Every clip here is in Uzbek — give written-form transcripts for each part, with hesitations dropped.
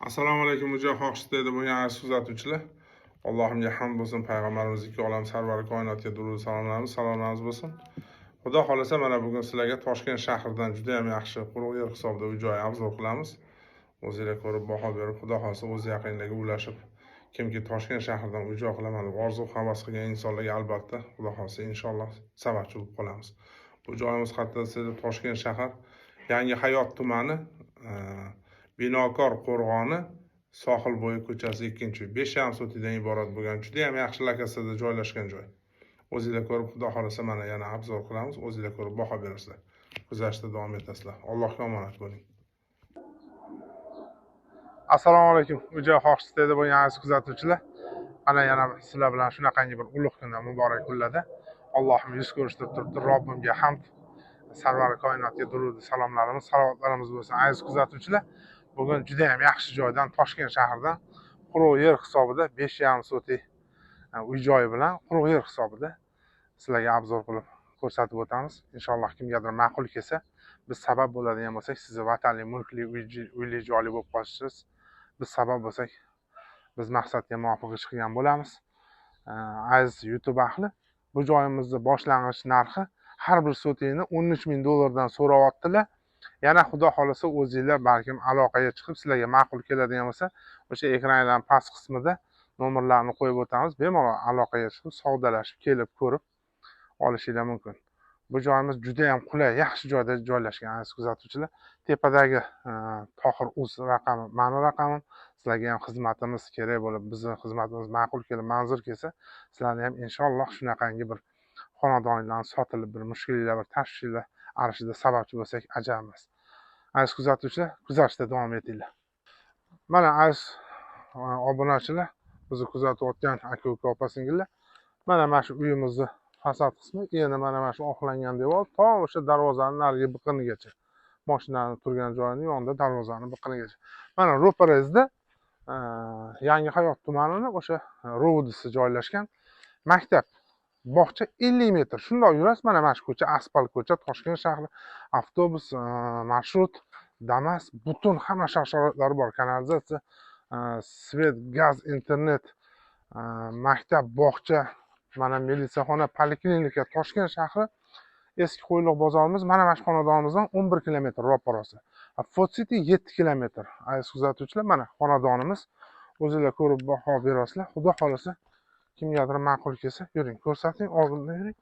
Assalomu alaykum mujohid xohishda bo'lgan aziz kuzatuvchilar. Allohimga hamd bo'lsin, payg'ambarimiz ikki olam sarvari koinotga durud salomlarimiz bo'lsin. Xudo xolasa mana bugun sizlarga Toshkent shahridan juda ham yaxshi quruq yer hisobida uy-joy obzor qilamiz. O'zingizlar ko'rib baho berib, Xudo xolasa o'z yaqinlarga ulashib, kimki Toshkent shahridan uy-joy qilaman deb orzu havas qilgan insonlarga albatta Xudo xolasa inshaalloh sababchi bo'lib qolamiz. Bu joyimiz qatorasida Toshkent shahar Yangi Hayot tumani Binokor qo'rg'oni Sohilbo'yi ko'chasi 2-uy 5,5 sotidan iborat bo'lgan juda ham yaxshi lokatsiyada joylashgan joy. O'zingizlar ko'rib, Xudo xolasa mana yana obzor qilamiz. O'zingizlar ko'rib baho berasizlar. Kuzatishda davom etasizlar. Allohga omonat bo'ling. Assalomu alaykum. Ujoy xohishda bo'lgan aziz kuzatuvchilar. Mana yana sizlar bilan shunaqangi bir ulug' kunda, muborak kunlarda Allohim yuz ko'rishtirib turibdi. Robbimga hamd, sarvar koinotga durud salomlarimiz, salavotlarimiz bo'lsin. Aziz kuzatuvchilar, bugun juda ham yaxshi joydan, Toshkent shahridan quruq yer hisobida 5,5 sotik uy-joy bilan quruq yer hisobida sizlarga obzor qilib ko'rsatib o'tamiz. Inshaalloh kimgadir ma'qul kelsa, biz sabab bo'ladigan bo'lsak, sizni vatanli, mulkli, uyli joyli bo'lib qolishingiz biz sabab bo'lsak, biz maqsadga muvofiq ish qilgan bo'lamiz. Aziz YouTube ahli, bu joyimizning boshlang'ich narxi har bir sotikni 13,000 dollardan so'rayaptilar. Yana Xudo xolasa o'zingizlar balkim aloqaga chiqib, sizlarga ma'qul keladigan bo'lsa, o'sha ekranlarning past qismida nomerlarni qo'yib o'tamiz. Bemalol aloqaga chiqib, savdolashib, kelib ko'rib olishinglar mumkin. Bu joyimiz juda ham qulay, yaxshi joyda joylashgan aziz kuzatuvchilar. Tepadagi Tohir.uz raqami, mani raqamim. Sizlarga ham xizmatimiz kerak bo'lib, bizning xizmatimiz ma'qul kelib, manzur kelsa, sizlarni ham inshaalloh shunaqangi bir xonadonlarni sotilib, bir mushkullar, bir tashvishlar arishida sababchi bo'lsak ajab emas. Aziz kuzatuvchilar, kuzatishda davom etinglar. Mana aziz obunachilar, bizni kuzatayotgan aka-uka, opa-singillar, mana shu uyimizni fasad qismi, endi mana shu oqlangan devor to o'sha darvozaning narigi biqinigacha, mashinaning turgan joyining yonida darvozaning biqinigacha. Mana ro'parangizda Yangi Hayot tumanining o'sha rovodisi joylashgan. Maktab, bog'cha 50 metr. Shundoq yurasiz, mana shu ko'cha asfalt ko'cha, Toshkent shahri, avtobus, marshrut, Damas, butun hamma shart-sharoitlari bor. Kanalizatsiya, svet, gaz, internet, maktab, bog'cha, mana militsiyaxona, poliklinika, Toshkent shahri eski Qo'yliq bozorimiz mana shu xonadonimizdan 11 kilometr ro'parasi. Fort City 7 kilometr. Aziz kuzatuvchilar, mana xonadonimiz. O'zingizlar ko'rib baho berasizlar. Xudo xolasa kimgadir ma'qul kelsa, yuring, ko'rsating, oldindan yuring.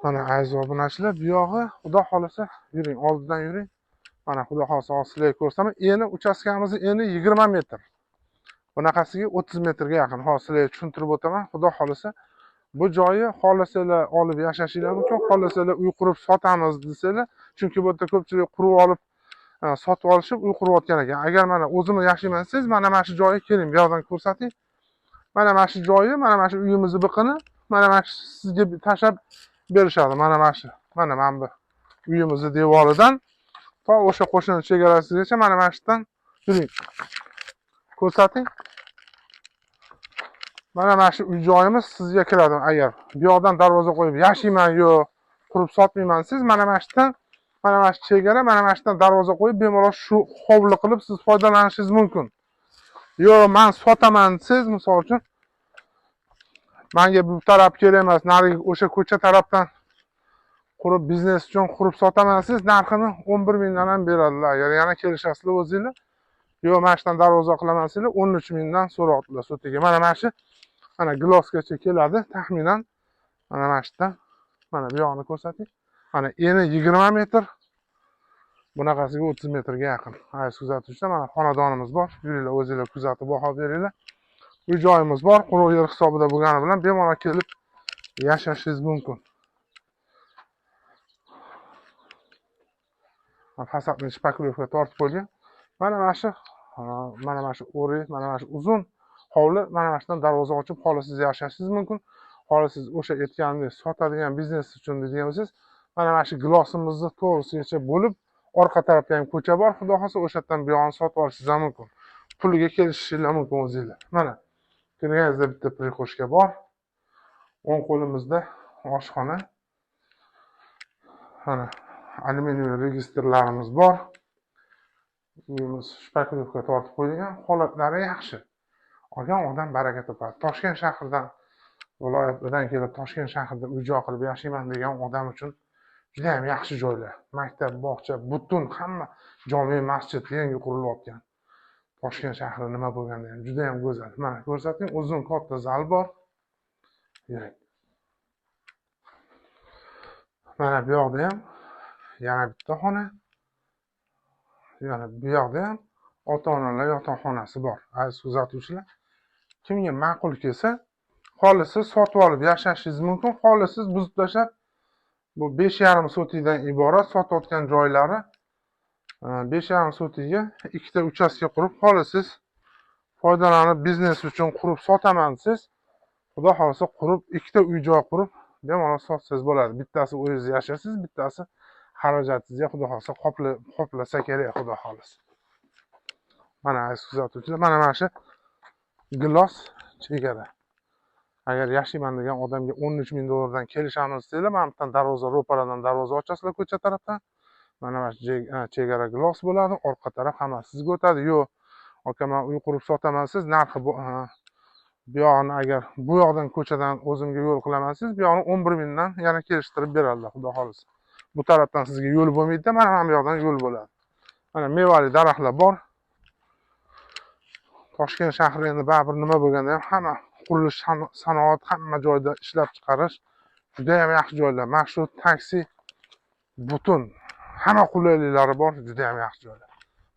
Mana aziz obunachilar, bu yog'i Xudo xolasa yuring, oldindan yuring. Mana Xudo xolasa sizlarga ko'rsaman. Eni uchastkamizni eni 20 metr. Bunaqasiga 30 metrga yaqin. Hozir sizlarga tushuntirib o'taman. Xudo xolasa bu joyi xohlasanglar olib yashashinglar mumkin, xohlasanglar uy qurib sotamiz desanglar, chunki bu yerda ko'pchilik qurib olib sotib olishib uy qurayotgan ekan. Agar mana o'zimiz yashayman desangiz, mana shu joyga keling, bu yoqdan ko'rsating. Mana shu joyi, mana shu uyimizni biqini, mana shu sizga tashlab berishadi. Mana shu, mana bu uyimizni devoridan to o'sha qo'shni chegarasigacha mana shu yerdan yuring. Ko'rsating. Mana shu uy joyimiz sizga kiradi. Agar bu yoqdan darvoza qo'yib yashayman yo qurib sotmayman siz, mana shu yerdan, mana shu chegara, mana shu yerdan darvoza qo'yib bemalol shu hovli qilib siz foydalanishingiz mumkin. Yo men sotaman siz, misol uchun menga bu taraf kerak emas, narigi o'sha ko'cha tarafdan qurib biznes uchun qurib sotaman siz, narxini 11 mingdan ham beradilar. Agar yana kelishasizlar o'zingizlar. Yo men shundan darvoza qilaman sizlar, 13 mingdan so'rayaptilar sotiga. Mana shu mana glosgacha keladi taxminan. Mana shu yerdan, mana bu yoqni ko'rsating. Mana eni 20 metr. Bunaqasiga 30 metrga yaqin. Aziz kuzatuvchilar, mana xonadonimiz bor. Yuringlar, o'zingizlar kuzatib baho beringlar. Uy joyimiz bor, quruq yer hisobida bo'lgani bilan bemalol kelib yashashingiz mumkin. Fasadni shpaklovka tortib qo'ygan. Mana shu o'ri, mana shu uzun hovli, mana shundan darvoza ochib xohlasangiz yashashingiz mumkin. Xohlasangiz o'sha aytganimdek sotadigan biznes uchun degan bo'lsangiz, mana shu glosimizni to'g'risigacha bo'lib, orqa tarafda ham ko'cha bor. Xudo xolasa o'sha yerdan bu yoqni sotib olishingiz mumkin. Puliga kelishinglar mumkin o'zingizlar. Mana kirganingizda bitta prixoshka bor. O'ng qo'limizda oshxona. Mana alyuminiy registrlarimiz bor. uyimiz shpakilovka tortib qo'yilgan, holatlari yaxshi. Olgan odam baraka topadi. Toshkent shahridan, viloyatdan kelib Toshkent shahrida uy-joy qilib yashayman degan odam uchun juda ham yaxshi joylar. Maktab, bog'cha, butun hamma jome masjid yangi qurilayotgan. Toshkent shahri nima bo'lganda ham juda ham go'zal. Mana ko'rsating, uzun katta zal bor. Yuring. Mana bu yoqda ham yana bitta xona. Yana bu yoqda ham ota-onalar yotoqxonasi bor. Aziz kuzatuvchilar, kimga ma'qul kelsa, xohlasiz sotib olib yashashingiz mumkin, xohlasiz buzib tashlab, bu 5,5 sotikdan iborat sotayotgan joylari 5,5 sotikga ikkita uchastka qurib, xohlasiz foydalanib biznes uchun qurib sotaman desangiz, xudo xolisa qurib ikkita uy-joy qurib bemalol sotsangiz bo'ladi. Bittasi o'zingiz yashaysiz, bittasi xarajatingizga xudo xolisa qoplasa kerak, xudo xolisa. Mana aziz kuzatuvchilar, mana shu gilos chegara. Agar yashayman degan odamga 13 ming dollardan kelishamiz desanglar, mana bu darvoza, ro'paradan darvoza ochasizlar ko'cha tarafdan. Mana shu chegara gilos bo'ladi, orqa taraf hammasi sizga o'tadi. Yo'q, aka men uy qurib sotaman desangiz, narxi bu yog'ini agar bu yoqdan ko'chadan o'zimga yo'l qilaman desangiz, bu yog'ini 11 mingdan yana kelishtirib beradilar, xudo xolisa. Bu tarafdan sizga yo'l bo'lmaydi, mana bu yoqdan yo'l bo'ladi. Mana mevali daraxtlar bor. Toshkent shahri endi baribir nima bo'lganda ham hamma qurilish sanoat hamma joyda ishlab chiqarish juda ham yaxshi joylar. Marshut, taksi, butun hamma qulayliklari bor, juda ham yaxshi joylar.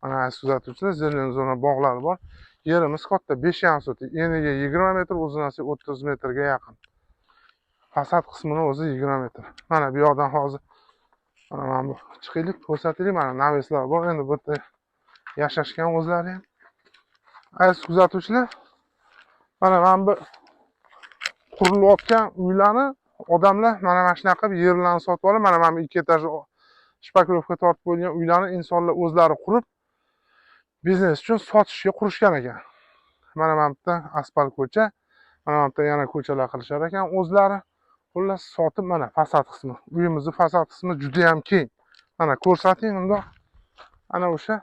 Mana aziz kuzatuvchilar, zelen zona bog'lari bor. Yerimiz katta, 5,5 sotik, eniga 20 metr, uzunasi 30 metrga yaqin. Fasad qismini o'zi 20 metr. Mana bu yoqdan hozir mana bu chiqaylik, ko'rsataylik. Mana naveslar bor. Endi bu yerda yashashgan o'zlari ham. Aziz kuzatuvchilar, mana bu qurilayotgan uylarni odamlar mana shunaqa qilib yerlarni sotib olib, mana bu 2 etaj shpakilovka tortib qo'yilgan uylarni insonlar o'zlari qurib biznes uchun sotishga qurishgan ekan. Mana bu yerda asfalt ko'cha, mana bu yerda yana ko'chalar qilishar ekan o'zlari. Xullas sotib, mana fasad qismi. Uyimizning fasad qismi juda ham keng. Mana ko'rsating unda. Ana o'sha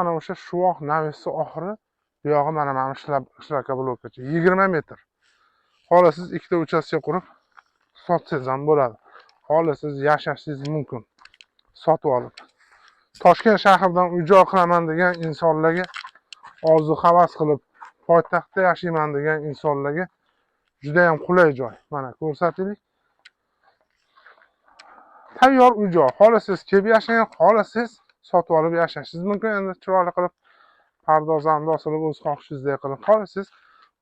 ana o'sha shuvoq navesi oxiri, bu yog'i mana shunaqa blokgacha 20 metr. Xohlasiz ikkita uchastka qurib sotsangiz ham bo'ladi. Xohlasiz yashashingiz mumkin. Sotib olib. Toshkent shahridan uy-joy qilaman degan insonlarga, orzu havas qilib poytaxtda yashayman degan insonlarga juda ham qulay joy. Mana ko'rsataylik. Tayyor uy-joy. Xohlasiz kelib yashang, xohlasiz sotib olib yashashingiz mumkin. Endi chiroyli qilib pardozlarni osilib o'z xohishingizdek qilib, xohlasiz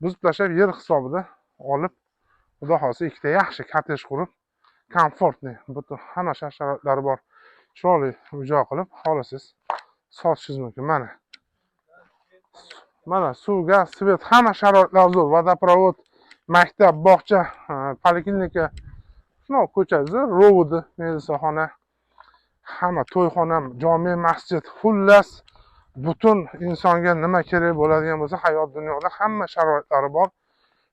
buzib tashlab yer hisobida olib, xudo xolisa ikkita yaxshi kottedj qurib, komfortli, butun hamma sharoitlari bor, chiroyli uy-joy qilib, xohlasiz sotishingiz mumkin. Mana suv, gaz, svet hamma sharoitlar zo'r. Vodoprovod, maktab, bog'cha, poliklinika, shunday ko'chasi, rovudi, melisaxona, hamma to'yxona, jome masjid, xullas butun insonga nima kerak bo'ladigan bo'lsa, hayot dunyoda hamma sharoitlari bor.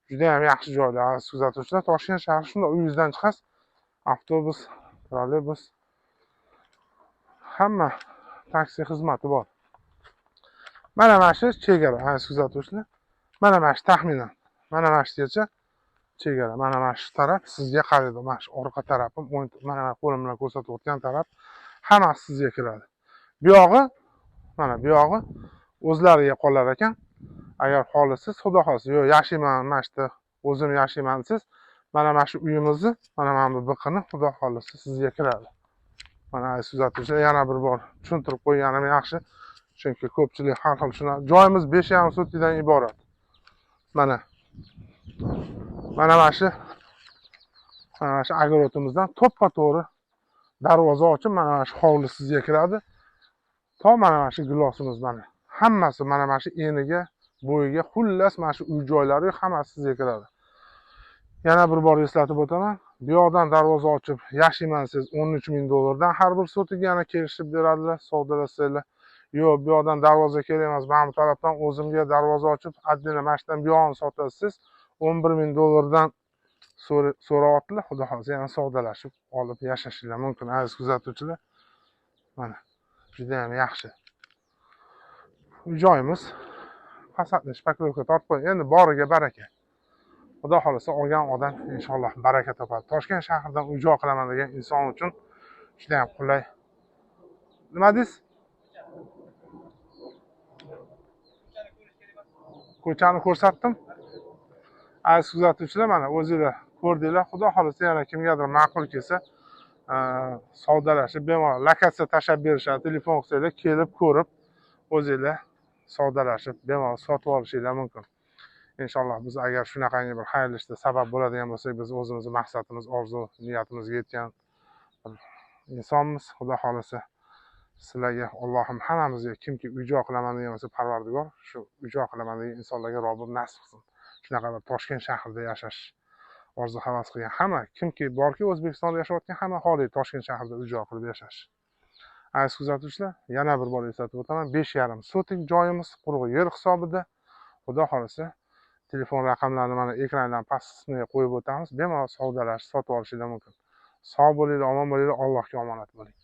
Juda ham yaxshi joylar, aziz kuzatuvchilar. Toshkent shahri shunday, uyingizdan chiqasiz, avtobus, trolleybus, hamma taksi xizmati bor. Mana shu chegara, aziz kuzatuvchilar. Mana shu taxminan, mana shugacha chegara. Mana shu taraf sizga qaraydi. Mana shu orqa tarafim, mana qo'lim bilan ko'rsatayotgan taraf hammasi sizga kiradi. Bu yog'i, mana bu yog'i o'zlariga qolar ekan. Agar xohlasiz, xudo xolisa, yo yashayman, mana shu o'zim yashayman desangiz, mana shu uyimizni, mana bu biqini xudo xolisa sizga kiradi. Mana aziz kuzatuvchilar, yana bir bor tushuntirib qo'yganim yaxshi. Chunki ko'pchilik har xil shuna. Joyimiz 5,5 sotikdan iborat. Mana shu огородimizdan to'ppa-to'g'ri darvoza ochib, mana shu hovli sizga kiradi. To mana shu gilosimiz mana. Hammasi mana shu eniga, bo'yiga, xullas mana shu uy-joylari hammasi sizga kiradi. Yana bir bor eslatib o'taman. Bu yoqdan darvoza ochib yashayman desangiz 13 ming dollardan har bir sotiga yana kelishib beradilar, savdolasanglar. Yo'q, bu yoqdan darvoza kerak emas, mana bu tarafdan o'zimga darvoza ochib, addina mana shundan bu yoqni sotasiz, 11 ming dollardan so'rayaptilar. Xudo xolisa yana savdolashib olib yashashinglar mumkin, aziz kuzatuvchilar. Mana juda ham yaxshi. joyimiz pasatni shpaklovka tortib qo'ying. Endi boriga baraka. Xudo xolisa olgan odam inshaalloh baraka topadi. Toshkent shahridan uy-joy qilaman degan inson uchun juda ham qulay. Nima deysiz? Ko'chani ko'rsatdim. Aziz kuzatuvchilar, mana o'zingizlar ko'rdinglar. Xudo xolisa yana kimgadir ma'qul kelsa, savdolashib, bemalol lokatsiya tashlab berishadi. Telefon qilsanglar, kelib ko'rib, o'zingizlar savdolashib, bemalol sotib olishinglar mumkin. Inshaalloh biz agar shunaqangi bir xayrli ishda sabab bo'ladigan bo'lsak, biz o'zimizning maqsadimiz, orzu, niyatimizga yetgan insonmiz. Xudo xolisa sizlarga, Allohim hammamizga kimki uy-joy qilaman degan bo'lsa, Parvardigor shu uy-joy qilaman degan insonlarga Robbim nasib qilsin. Shunaqa bir Toshkent shahrida yashash orzu havas qilgan hamma kimki borki, O'zbekistonda yashayotgan hamma xohlaydi Toshkent shahrida uy-joy qilib yashash. Aziz kuzatuvchilar, yana bir bor eslatib o'taman, 5,5 sotik joyimiz quruq yer hisobida. Xudo xolisa telefon raqamlarini mana ekrandan past qismiga qo'yib o'tamiz. Bemalol savdolash, sotib olishinglar mumkin. Sog' bo'linglar, omon bo'linglar, Allohga omonat bo'ling.